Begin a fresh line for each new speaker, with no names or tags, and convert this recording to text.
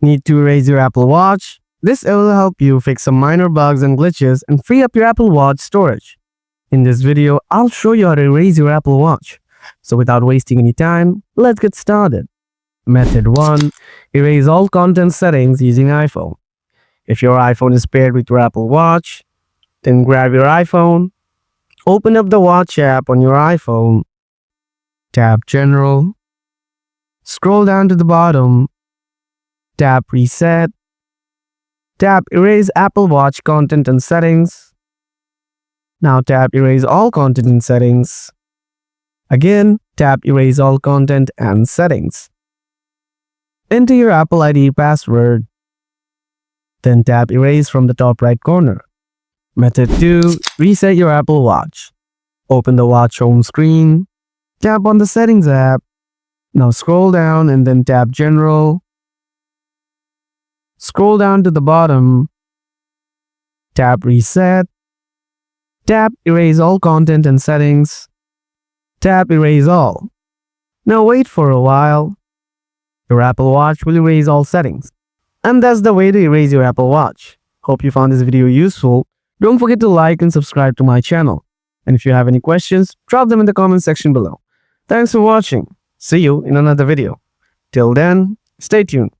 Need to erase your Apple Watch? This will help you fix some minor bugs and glitches and free up your Apple Watch storage. In this video, I'll show you how to erase your Apple Watch. So without wasting any time, let's get started. Method 1. Erase all content settings using iPhone. If your iPhone is paired with your Apple Watch, then grab your iPhone, open up the Watch app on your iPhone, tap General, scroll down to the bottom, tap Reset, tap Erase Apple Watch Content and Settings. Now tap Erase All Content and Settings. Again, tap Erase All Content and Settings. Enter your Apple ID password. Then tap Erase from the top right corner. Method 2. Reset your Apple Watch. Open the watch home screen. Tap on the Settings app. Now scroll down and then tap General. Scroll down to the bottom. Tap Reset. Tap Erase All Content and Settings. Tap Erase All. Now wait for a while. Your Apple Watch will erase all settings. And that's the way to erase your Apple Watch. Hope you found this video useful. Don't forget to like and subscribe to my channel. And if you have any questions, drop them in the comment section below. Thanks for watching. See you in another video. Till then, stay tuned.